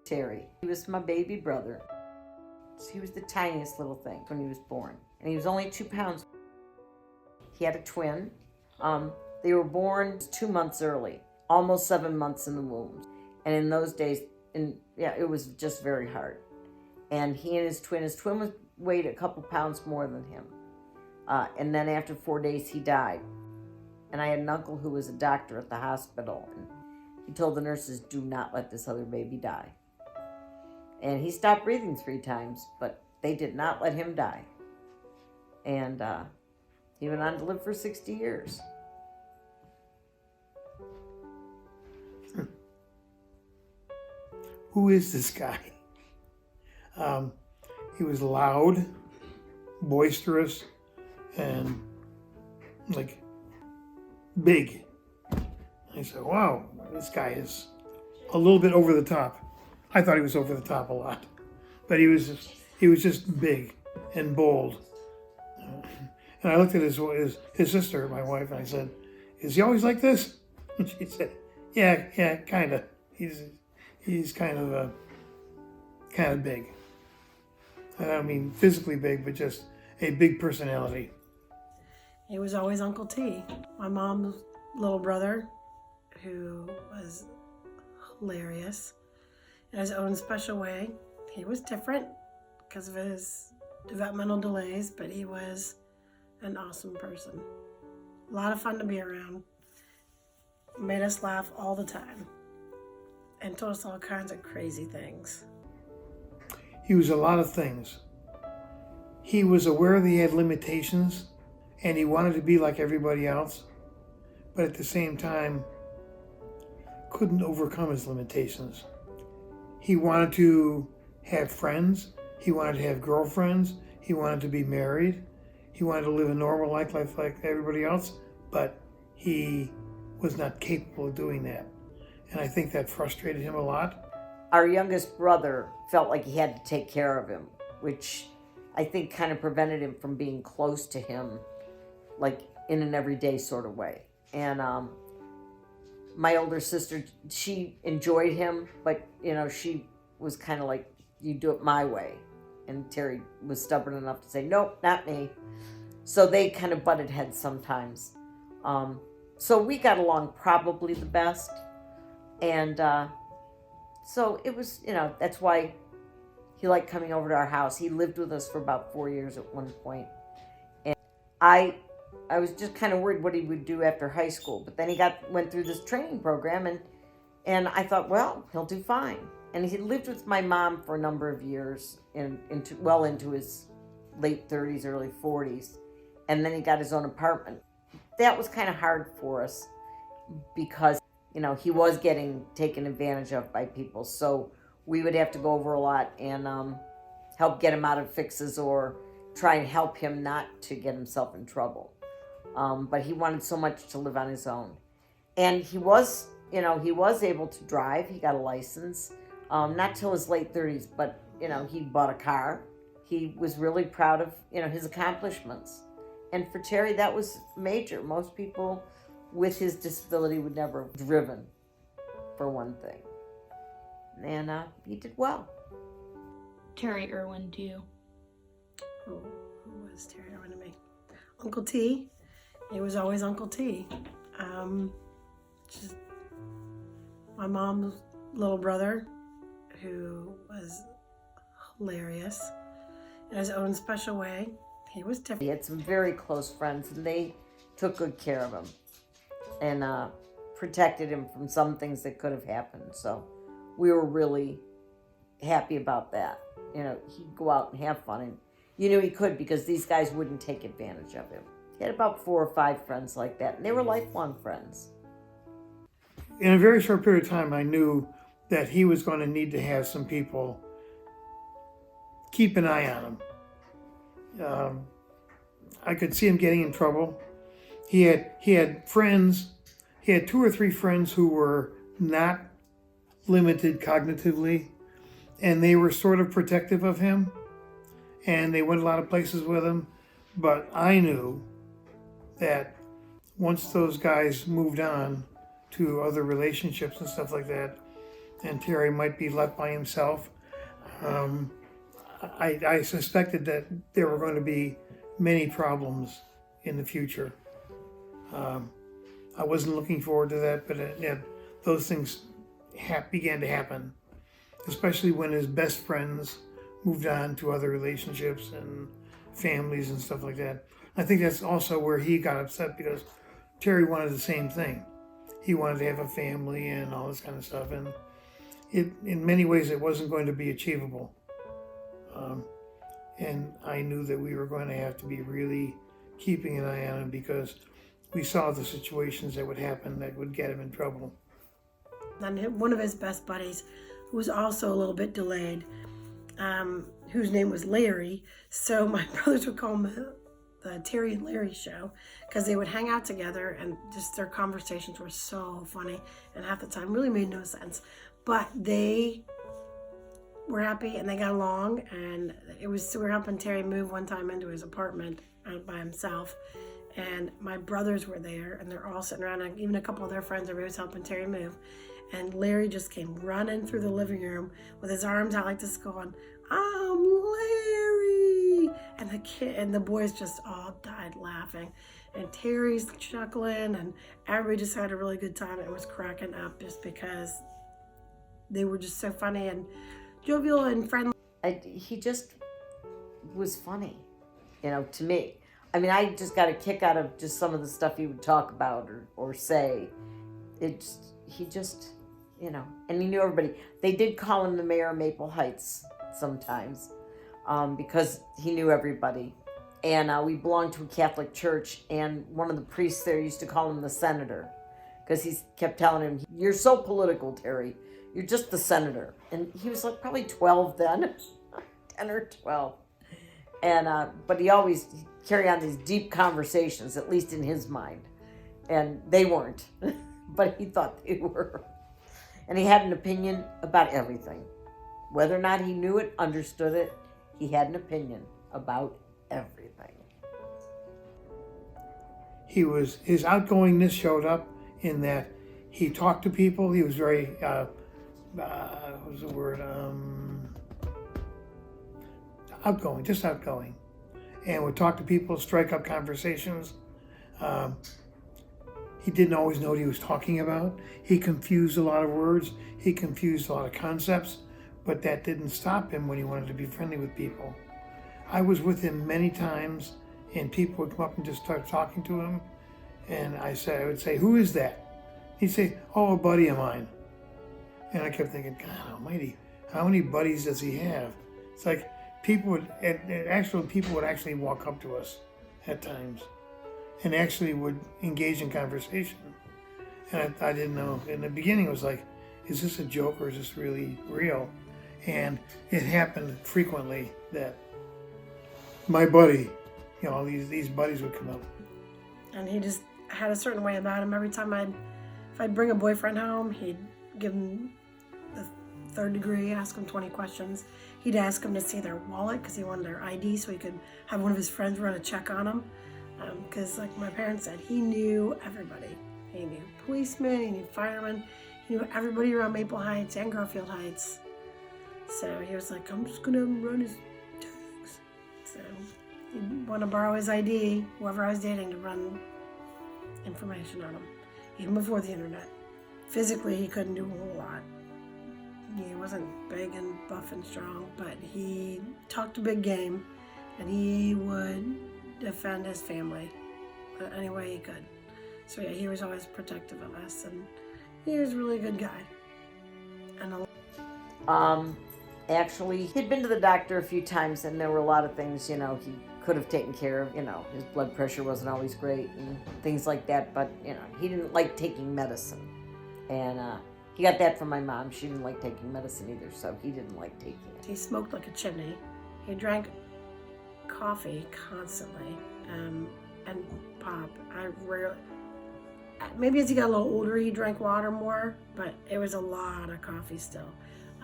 Terry. He was my baby brother. He was the tiniest little thing when he was born. And he was only 2 pounds. He had a twin. They were born 2 months early, almost 7 months in the womb. And in those days, it was just very hard. And he and his twin weighed a couple pounds more than him. And then after 4 days, he died. And I had an uncle who was a doctor at the hospital. And he told the nurses, do not let this other baby die. And he stopped breathing 3 times, but they did not let him die. And he went on to live for 60 years. Who is this guy? He was loud, boisterous, and like big. I said, wow, this guy is a little bit over the top. I thought he was over the top a lot, but he was just big and bold. And I looked at his sister, my wife, and I said, is he always like this? And she said, yeah, kind of. He's kind of big. I don't mean physically big, but just a big personality. He was always Uncle T, my mom's little brother, who was hilarious in his own special way. He was different because of his developmental delays, but he was an awesome person. A lot of fun to be around. Made us laugh all the time and told us all kinds of crazy things. He was a lot of things. He was aware that he had limitations and he wanted to be like everybody else, but at the same time couldn't overcome his limitations. He wanted to have friends, he wanted to have girlfriends, he wanted to be married, he wanted to live a normal life like everybody else, but he was not capable of doing that. And I think that frustrated him a lot. Our youngest brother felt like he had to take care of him, which I think kind of prevented him from being close to him, like in an everyday sort of way. And my older sister, she enjoyed him, but she was kind of like, you do it my way. And Terry was stubborn enough to say, nope, not me. So they kind of butted heads sometimes. So we got along probably the best. And so it was, that's why he liked coming over to our house. He lived with us for about 4 years at one point. And I was just kind of worried what he would do after high school. But then he went through this training program, and I thought, well, he'll do fine. And he lived with my mom for a number of years, into his late 30s, early 40s. And then he got his own apartment. That was kind of hard for us because, he was getting taken advantage of by people. So we would have to go over a lot and help get him out of fixes or try and help him not to get himself in trouble. But he wanted so much to live on his own. And he was able to drive. He got a license, not till his late 30s, but, he bought a car. He was really proud of, his accomplishments. And for Terry, that was major. Most people with his disability would never have driven, for one thing. And he did well. Terry Irwin to you. Who was Terry Irwin to me? Uncle T. He was always Uncle T. Just my mom's little brother, who was hilarious in his own special way. He was different. He had some very close friends, and they took good care of him and protected him from some things that could have happened. So we were really happy about that. He'd go out and have fun, and he could because these guys wouldn't take advantage of him. He had about 4 or 5 friends like that, and they were lifelong friends. In a very short period of time, I knew that he was going to need to have some people keep an eye on him. I could see him getting in trouble. He had friends. He had 2 or 3 friends who were not limited cognitively, and they were sort of protective of him, and they went a lot of places with him. But I knew that once those guys moved on to other relationships and stuff like that, and Terry might be left by himself. I suspected that there were going to be many problems in the future. I wasn't looking forward to that, but those things began to happen, especially when his best friends moved on to other relationships and families and stuff like that. I think that's also where he got upset, because Terry wanted the same thing. He wanted to have a family and all this kind of stuff, and in many ways it wasn't going to be achievable. And I knew that we were going to have to be really keeping an eye on him, because we saw the situations that would happen that would get him in trouble. And one of his best buddies, who was also a little bit delayed, whose name was Larry. So my brothers would call him the Terry and Larry show, because they would hang out together and just their conversations were so funny, and half the time really made no sense. But they were happy and they got along, and we were helping Terry move one time into his apartment by himself, and my brothers were there, and they're all sitting around, and even a couple of their friends, everybody was helping Terry move, and Larry just came running through the living room with his arms out like this, going, "I'm Larry!" And the kid and the boys just all died laughing, and Terry's chuckling, and everybody just had a really good time. It was cracking up just because they were just so funny and jovial and friendly. He just was funny, to me. I mean, I just got a kick out of just some of the stuff he would talk about or say. He just, and he knew everybody. They did call him the mayor of Maple Heights sometimes, because he knew everybody. And we belonged to a Catholic church, and one of the priests there used to call him the senator, because he kept telling him, "You're so political, Terry. You're just the senator." And he was like probably 12 then, 10 or 12. And but he always carried on these deep conversations, at least in his mind. And they weren't, but he thought they were. And he had an opinion about everything. Whether or not he knew it, understood it, he had an opinion about everything. His outgoingness showed up in that he talked to people. He was very, what was the word? Outgoing, just outgoing. And would talk to people, strike up conversations. He didn't always know what he was talking about. He confused a lot of words. He confused a lot of concepts, but that didn't stop him when he wanted to be friendly with people. I was with him many times, and people would come up and just start talking to him. And I would say, "Who is that?" He'd say, "Oh, a buddy of mine." And I kept thinking, God almighty, how many buddies does he have? It's like people would actually walk up to us at times and actually would engage in conversation. And I didn't know. In the beginning, it was like, is this a joke or is this really real? And it happened frequently that my buddy, these buddies would come up. And he just had a certain way about him. Every time if I'd bring a boyfriend home, he'd give him the third degree, ask him 20 questions. He'd ask them to see their wallet because he wanted their ID so he could have one of his friends run a check on them. Because like my parents said, he knew everybody. He knew policemen, he knew firemen, he knew everybody around Maple Heights and Garfield Heights. So he was like, I'm just going to run his tags. So he'd want to borrow his ID, whoever I was dating, to run information on him, even before the internet. Physically, he couldn't do a whole lot. He wasn't big and buff and strong, but he talked a big game, and he would defend his family any way he could. So yeah, he was always protective of us, and he was a really good guy. And Actually, he'd been to the doctor a few times, and there were a lot of things, he could have taken care of. His blood pressure wasn't always great and things like that, but, he didn't like taking medicine. And he got that from my mom. She didn't like taking medicine either, so he didn't like taking it. he smoked like a chimney. He drank coffee constantly, and pop. Maybe as he got a little older, he drank water more, but it was a lot of coffee still.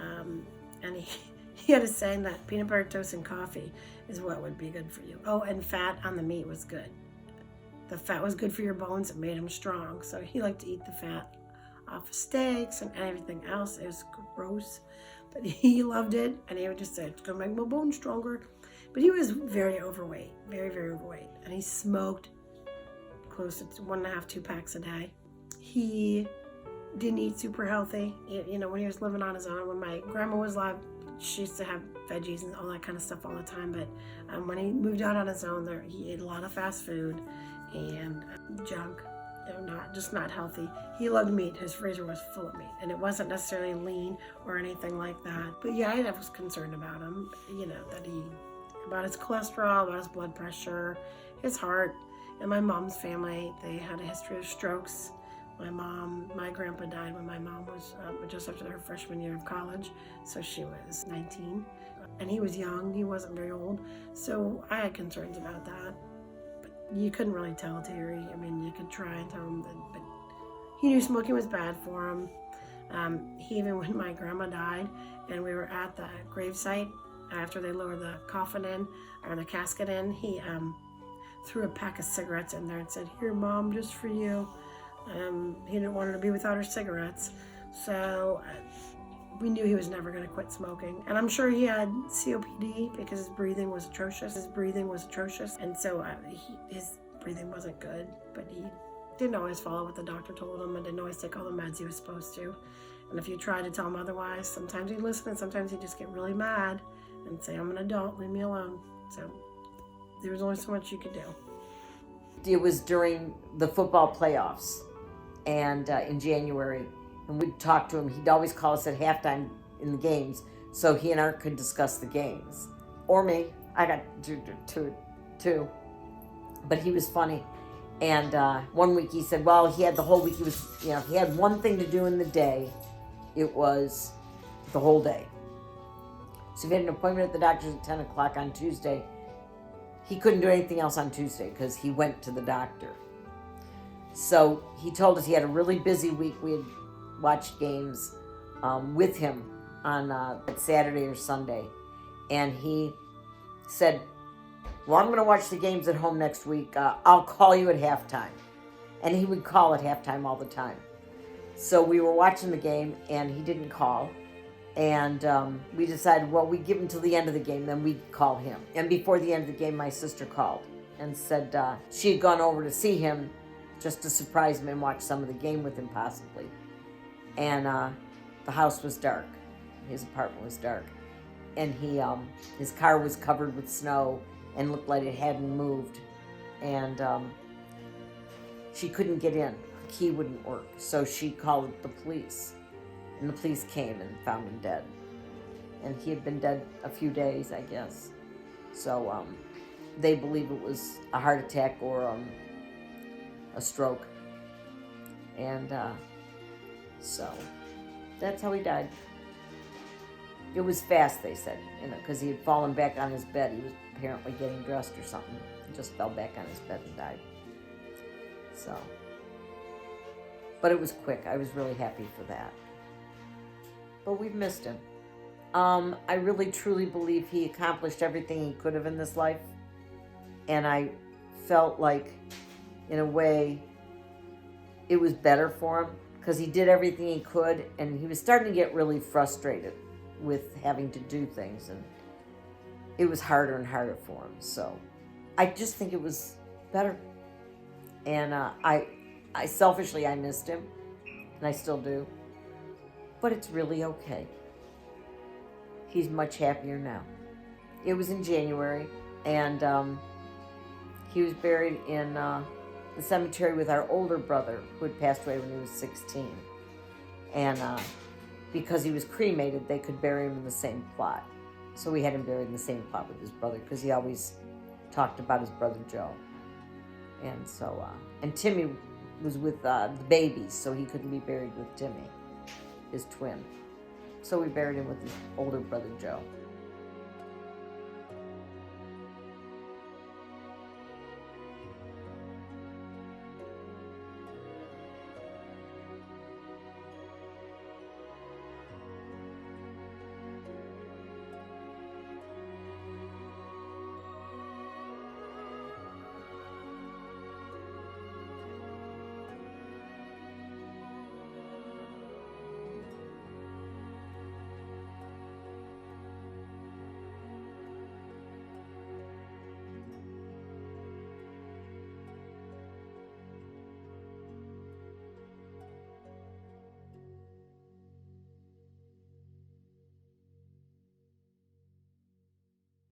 And he had a saying that peanut butter toast and coffee is what would be good for you. Oh, and fat on the meat was good. The fat was good for your bones. It made them strong. So he liked to eat the fat off of steaks and everything else. It was gross, but he loved it, and he would just say, it's gonna make my bones stronger. But he was very overweight, very, very overweight, and he smoked close to 1.5, 2 packs a day. He didn't eat super healthy. You know, when he was living on his own, when my grandma was alive, she used to have veggies and all that kind of stuff all the time. But when he moved out on his own, he ate a lot of fast food and junk. You know, not healthy. He loved meat. His freezer was full of meat, and it wasn't necessarily lean or anything like that. But yeah, I was concerned about him. You know, about his cholesterol, about his blood pressure, his heart. And my mom's family, they had a history of strokes. My grandpa died when my mom was just after her freshman year of college, so she was 19. And he was young, he wasn't very old, so I had concerns about that. But you couldn't really tell Terry. I mean, you could try and tell him that, but he knew smoking was bad for him. Even when my grandma died and we were at the gravesite, after they lowered the coffin in, or the casket in, he threw a pack of cigarettes in there and said, "Here, Mom, just for you." He didn't want her to be without her cigarettes, so we knew he was never going to quit smoking. And I'm sure he had COPD because his breathing was atrocious. And so his breathing wasn't good, but he didn't always follow what the doctor told him and didn't always take all the meds he was supposed to. And if you tried to tell him otherwise, sometimes he'd listen and sometimes he'd just get really mad and say, "I'm an adult, leave me alone." So there was only so much you could do. It was during the football playoffs, and in January, and we'd talk to him. He'd always call us at halftime in the games, so he and Art could discuss the games. Or me. I got two. But he was funny. And one week he said, well, he had the whole week. He had one thing to do in the day. It was the whole day. So he had an appointment at the doctor's at 10 o'clock on Tuesday. He couldn't do anything else on Tuesday because he went to the doctor. So he told us he had a really busy week. We had watched games with him on Saturday or Sunday. And he said, well, I'm going to watch the games at home next week. I'll call you at halftime. And he would call at halftime all the time. So we were watching the game, and he didn't call. And we decided, well, we'd give him till the end of the game, then we'd call him. And before the end of the game, my sister called and said she had gone over to see him just to surprise him and watch some of the game with him, possibly. And the house was dark. His apartment was dark. And his car was covered with snow and looked like it hadn't moved. And she couldn't get in. The key wouldn't work. So she called the police. And the police came and found him dead. And he had been dead a few days, I guess. So they believe it was a heart attack or a stroke. And so that's how he died. It was fast, they said, because he had fallen back on his bed. He was apparently getting dressed or something. He just fell back on his bed and died. So, but it was quick. I was really happy for that. But we've missed him. I really truly believe he accomplished everything he could have in this life. And I felt like, in a way, it was better for him because he did everything he could, and he was starting to get really frustrated with having to do things, and it was harder and harder for him. So I just think it was better. And I selfishly, I missed him, and I still do. But it's really okay. He's much happier now. It was in January, and he was buried in the cemetery with our older brother, who had passed away when he was 16. And because he was cremated, they could bury him in the same plot. So we had him buried in the same plot with his brother, because he always talked about his brother Joe. And so, and Timmy was with the babies, so he couldn't be buried with Timmy, his twin. So we buried him with his older brother Joe.